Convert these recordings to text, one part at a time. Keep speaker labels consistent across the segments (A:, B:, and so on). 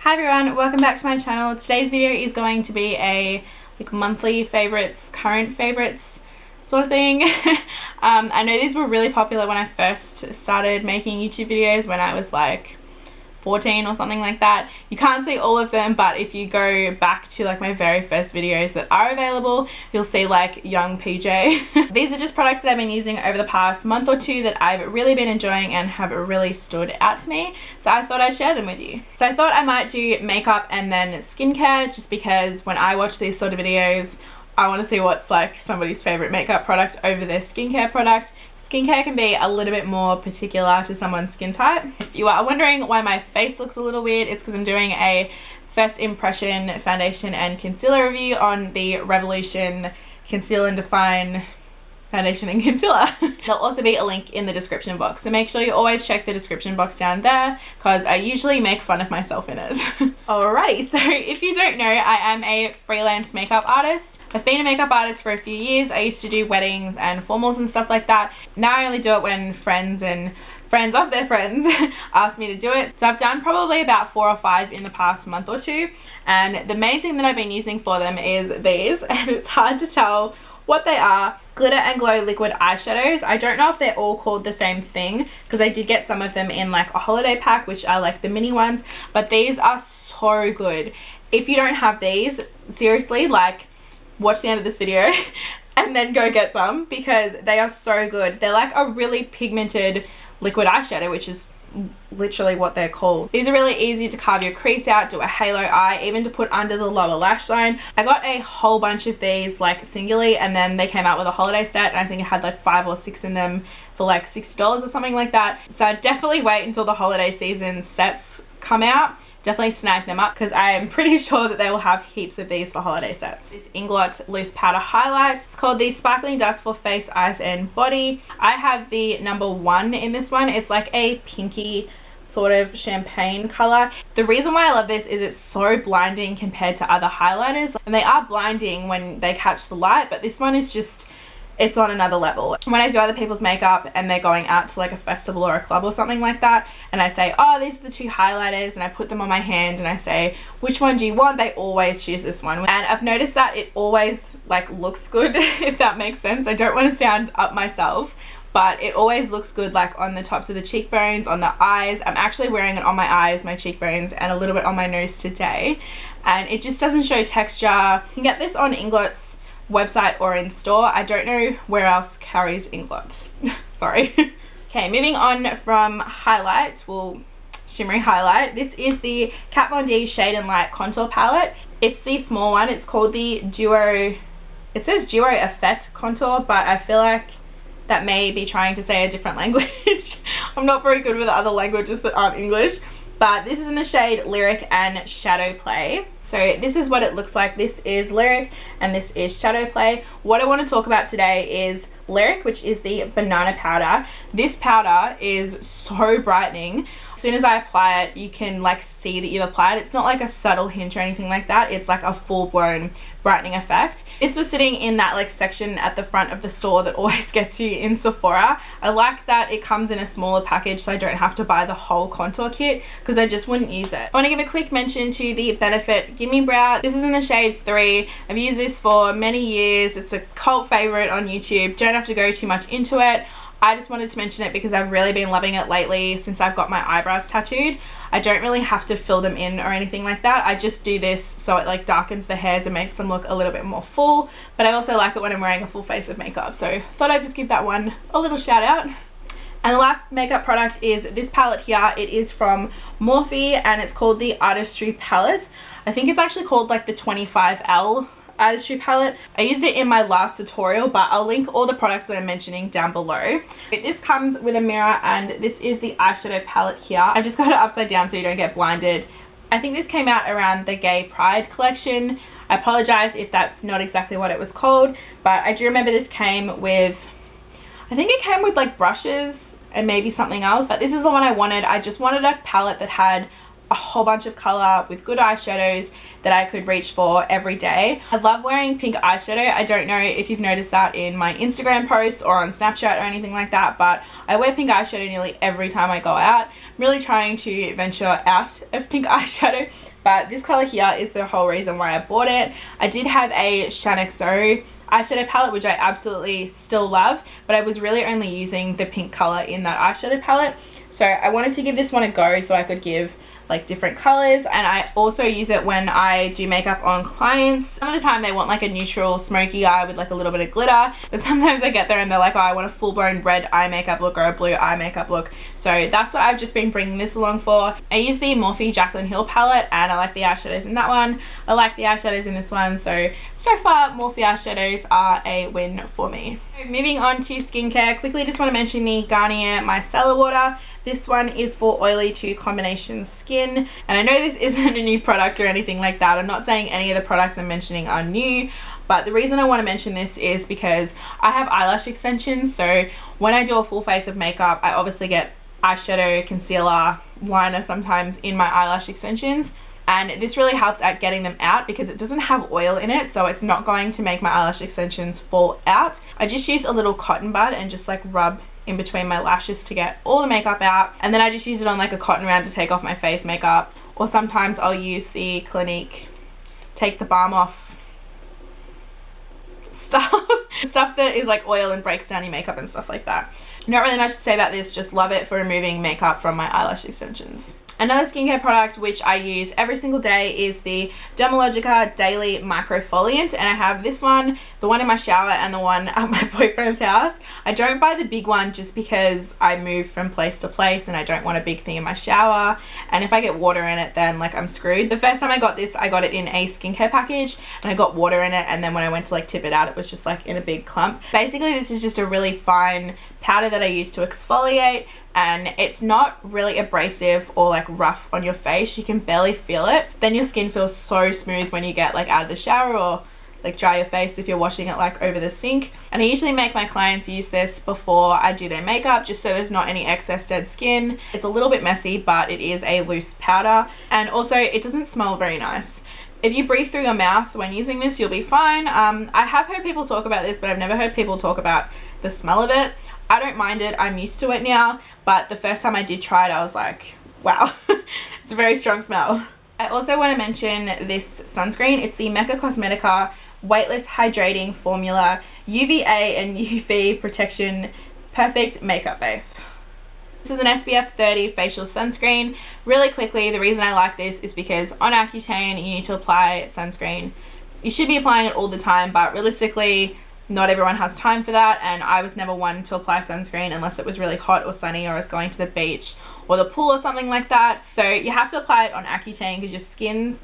A: Hi everyone, welcome back to my channel. Today's video is going to be a monthly favorites, current favorites sort of thing. I know these were really popular when I first started making YouTube videos when I was like 14 or something like that. You can't see all of them, but if you go back to like my very first videos that are available, you'll see like young PJ. These are just products that I've been using over the past month or two that I've really been enjoying and have really stood out to me, so I thought I'd share them with you. So I thought I might do makeup and then skincare, just because when I watch these sort of videos I want to see what's like somebody's favorite makeup product over their skincare product. Skincare can be a little bit more particular to someone's skin type. If you are wondering why my face looks a little weird, it's because I'm doing a first impression foundation and concealer review on the Revolution Conceal and Define foundation and concealer. There'll also be a link in the description box, so make sure you always check the description box down there because I usually make fun of myself in it. Alrighty, so if you don't know, I am a freelance makeup artist. I've been a makeup artist for a few years. I used to do weddings and formals and stuff like that. Now I only do it when friends and friends of their friends ask me to do it. So I've done probably about 4 or 5 in the past month or two, and the main thing that I've been using for them is these, and it's hard to tell what they are. Glitter and Glow liquid eyeshadows. I don't know if they're all called the same thing because I did get some of them in like a holiday pack, which are like the mini ones, but these are so good. If you don't have these, seriously, like watch the end of this video and then go get some because they are so good. They're like a really pigmented liquid eyeshadow, which is literally what they're called. These are really easy to carve your crease out, do a halo eye, even to put under the lower lash line. I got a whole bunch of these like singly, and then they came out with a holiday set and I think it had like 5 or 6 in them for like $60 or something like that. So I'd definitely wait until the holiday season sets come out. Definitely snag them up because I am pretty sure that they will have heaps of these for holiday sets. This Inglot loose powder highlight. It's called the Sparkling Dust for Face, Eyes and Body. I have the number 1 in this one. It's like a pinky sort of champagne color. The reason why I love this is it's so blinding compared to other highlighters, and they are blinding when they catch the light, but this one is just, it's on another level. When I do other people's makeup and they're going out to like a festival or a club or something like that, and I say, oh, these are the 2 highlighters, and I put them on my hand and I say, which one do you want? They always choose this one. And I've noticed that it always like looks good, if that makes sense. I don't want to sound up myself, but it always looks good like on the tops of the cheekbones, on the eyes. I'm actually wearing it on my eyes, my cheekbones, and a little bit on my nose today, and it just doesn't show texture. You can get this on Inglot's website or in store. I don't know where else carries Inglots. Sorry. Okay, moving on from highlight, well, shimmery highlight. This is the Kat Von D Shade and Light Contour Palette. It's the small one. It's called the Duo, it says Duo Effect Contour, but I feel like that may be trying to say a different language. I'm not very good with other languages that aren't English, but this is in the shade Lyric and Shadow Play. So this is what it looks like. This is Lyric and this is Shadow Play. What I want to talk about today is Lyric, which is the banana powder. This powder is so brightening. As soon as I apply it, you can like see that you've applied it. It's not like a subtle hint or anything like that. It's like a full-blown brightening effect. This was sitting in that like section at the front of the store that always gets you in Sephora. I like that it comes in a smaller package so I don't have to buy the whole contour kit because I just wouldn't use it. I want to give a quick mention to the Benefit Gimme Brow. This is in the shade 3. I've used this for many years. It's a cult favorite on YouTube. Don't have to go too much into it. I just wanted to mention it because I've really been loving it lately since I've got my eyebrows tattooed. I don't really have to fill them in or anything like that. I just do this so it like darkens the hairs and makes them look a little bit more full, but I also like it when I'm wearing a full face of makeup, so thought I'd just give that one a little shout out. And the last makeup product is this palette here. It is from Morphe and it's called the Artistry Palette. I think it's actually called like the 25L Artistry Palette. I used it in my last tutorial, but I'll link all the products that I'm mentioning down below. This comes with a mirror and this is the eyeshadow palette here. I've just got it upside down so you don't get blinded. I think this came out around the Gay Pride collection. I apologize if that's not exactly what it was called, but I do remember this came with, I think it came with like brushes and maybe something else, but this is the one I wanted. I just wanted a palette that had a whole bunch of color with good eyeshadows that I could reach for every day. I love wearing pink eyeshadow. I don't know if you've noticed that in my Instagram posts or on Snapchat or anything like that, but I wear pink eyeshadow nearly every time I go out. I'm really trying to venture out of pink eyeshadow, but this color here is the whole reason why I bought it. I did have a Shaaanxo eyeshadow palette, which I absolutely still love, but I was really only using the pink color in that eyeshadow palette. So I wanted to give this one a go so I could give like different colors, and I also use it when I do makeup on clients. Some of the time they want like a neutral smoky eye with like a little bit of glitter, but sometimes I get there and they're like, oh, I want a full-blown red eye makeup look or a blue eye makeup look. So that's what I've just been bringing this along for. I use the Morphe Jaclyn Hill palette and I like the eyeshadows in that one. I like the eyeshadows in this one. So far Morphe eyeshadows are a win for me. Moving on to skincare, quickly just want to mention the Garnier Micellar Water. This one is for oily to combination skin, and I know this isn't a new product or anything like that. I'm not saying any of the products I'm mentioning are new, but the reason I want to mention this is because I have eyelash extensions. So when I do a full face of makeup, I obviously get eyeshadow, concealer, liner sometimes in my eyelash extensions, and this really helps at getting them out because it doesn't have oil in it, so it's not going to make my eyelash extensions fall out. I just use a little cotton bud and just like rub in between my lashes to get all the makeup out, and then I just use it on like a cotton round to take off my face makeup, or sometimes I'll use the Clinique take the balm off stuff that is like oil and breaks down your makeup and stuff like that. Not really much to say about this, just love it for removing makeup from my eyelash extensions. Another skincare product which I use every single day is the Dermalogica Daily Microfoliant, and I have this one, the one in my shower and the one at my boyfriend's house. I don't buy the big one just because I move from place to place and I don't want a big thing in my shower, and if I get water in it then like I'm screwed. The first time I got this, I got it in a skincare package and I got water in it, and then when I went to like tip it out it was just like in a big clump. Basically this is just a really fine powder that I use to exfoliate, and it's not really abrasive or like rough on your face. You can barely feel it. Then your skin feels so smooth when you get like out of the shower or like dry your face if you're washing it like over the sink. And I usually make my clients use this before I do their makeup just so there's not any excess dead skin. It's a little bit messy, but it is a loose powder, and also it doesn't smell very nice. If you breathe through your mouth when using this, you'll be fine. I have heard people talk about this, but I've never heard people talk about the smell of it. I don't mind it, I'm used to it now, but the first time I did try it I was like, wow, it's a very strong smell. I also want to mention this sunscreen. It's the Mecca Cosmetica Weightless Hydrating Formula UVA and UV Protection Perfect Makeup Base. This is an SPF 30 facial sunscreen. Really quickly, the reason I like this is because on Accutane you need to apply sunscreen. You should be applying it all the time, but realistically not everyone has time for that, and I was never one to apply sunscreen unless it was really hot or sunny or I was going to the beach or the pool or something like that. So you have to apply it on Accutane because your skin's,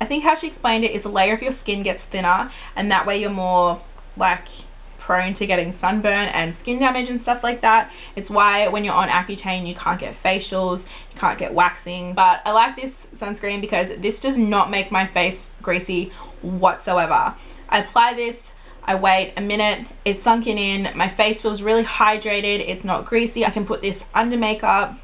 A: I think how she explained it, is a layer of your skin gets thinner, and that way you're more like prone to getting sunburn and skin damage and stuff like that. It's why when you're on Accutane you can't get facials, you can't get waxing. But I like this sunscreen because this does not make my face greasy whatsoever. I apply this, I wait a minute, it's sunken in, my face feels really hydrated, it's not greasy. I can put this under makeup.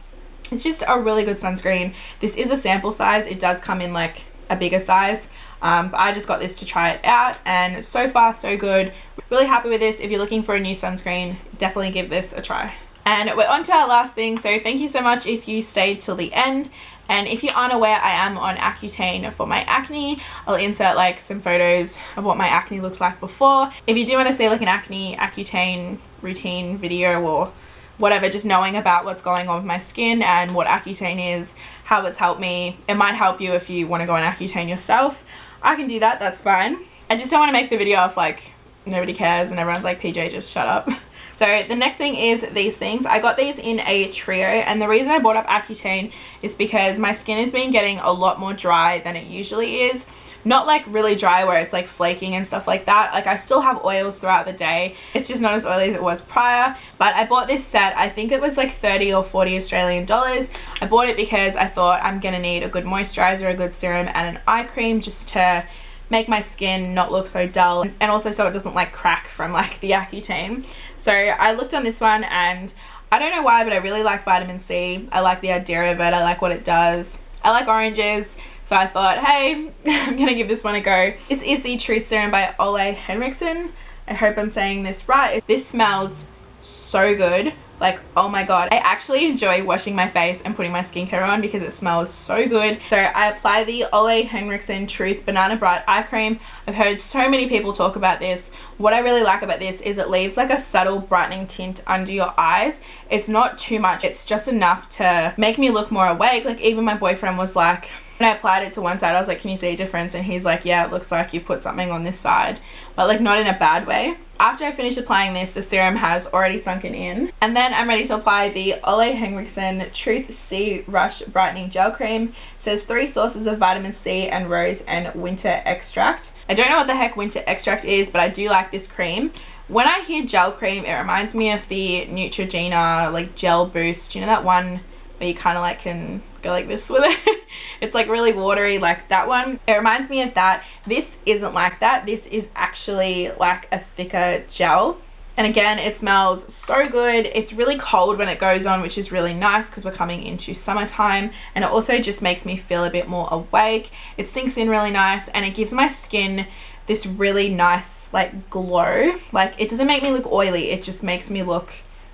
A: It's just a really good sunscreen. This is a sample size, it does come in like a bigger size, but I just got this to try it out, and so far so good. Really happy with this. If you're looking for a new sunscreen, definitely give this a try. And we're on to our last thing, so thank you so much if you stayed till the end. And if you aren't aware, I am on Accutane for my acne. I'll insert like some photos of what my acne looked like before. If you do want to see like an Accutane routine video or whatever, just knowing about what's going on with my skin and what Accutane is, how it's helped me, it might help you if you want to go on Accutane yourself. I can do that, that's fine. I just don't want to make the video of like nobody cares and everyone's like, PJ, just shut up. So the next thing is these things. I got these in a trio, and the reason I bought up Accutane is because my skin has been getting a lot more dry than it usually is. Not like really dry where it's like flaking and stuff like that. Like I still have oils throughout the day. It's just not as oily as it was prior. But I bought this set, I think it was like 30 or 40 Australian dollars. I bought it because I thought I'm gonna need a good moisturizer, a good serum, and an eye cream just to make my skin not look so dull, and also so it doesn't like crack from like the Accutane. So I looked on this one, and I don't know why, but I really like vitamin C. I like the idea of it. I like what it does. I like oranges, so I thought, hey, I'm gonna give this one a go. This is the Truth Serum by Ole Henriksen. I hope I'm saying this right. This smells so good. Like, oh my god. I actually enjoy washing my face and putting my skincare on because it smells so good. So I apply the Ole Henriksen Truth Banana Bright Eye Cream. I've heard so many people talk about this. What I really like about this is it leaves like a subtle brightening tint under your eyes. It's not too much. It's just enough to make me look more awake. Like, even my boyfriend was like, when I applied it to one side, I was like, can you see a difference? And he's like, yeah, it looks like you put something on this side, but like not in a bad way. After I finish applying this, the serum has already sunken in. And then I'm ready to apply the Ole Henriksen Truth C Rush Brightening Gel Cream. It says 3 sources of vitamin C and rose and winter extract. I don't know what the heck winter extract is, but I do like this cream. When I hear gel cream, it reminds me of the Neutrogena like gel boost. You know that one where you kind of like can go like this with it? It's like really watery, like that one. It reminds me of that. This isn't like that. This is actually like a thicker gel. And again, it smells so good. It's really cold when it goes on, which is really nice because we're coming into summertime. And it also just makes me feel a bit more awake. It sinks in really nice and it gives my skin this really nice like glow. Like, it doesn't make me look oily. It just makes me look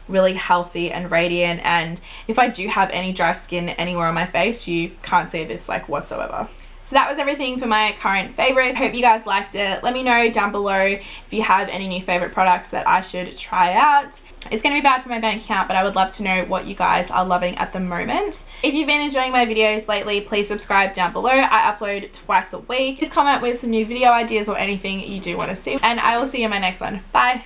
A: really healthy and radiant. And if I do have any dry skin anywhere on my face, you can't see this like whatsoever. So that was everything for my current favorite. Hope you guys liked it. Let me know down below if you have any new favorite products that I should try out. It's gonna be bad for my bank account, but I would love to know what you guys are loving at the moment. If you've been enjoying my videos lately, please subscribe down below. I upload twice a week. Please comment with some new video ideas or anything you do want to see, and I will see you in my next one. Bye.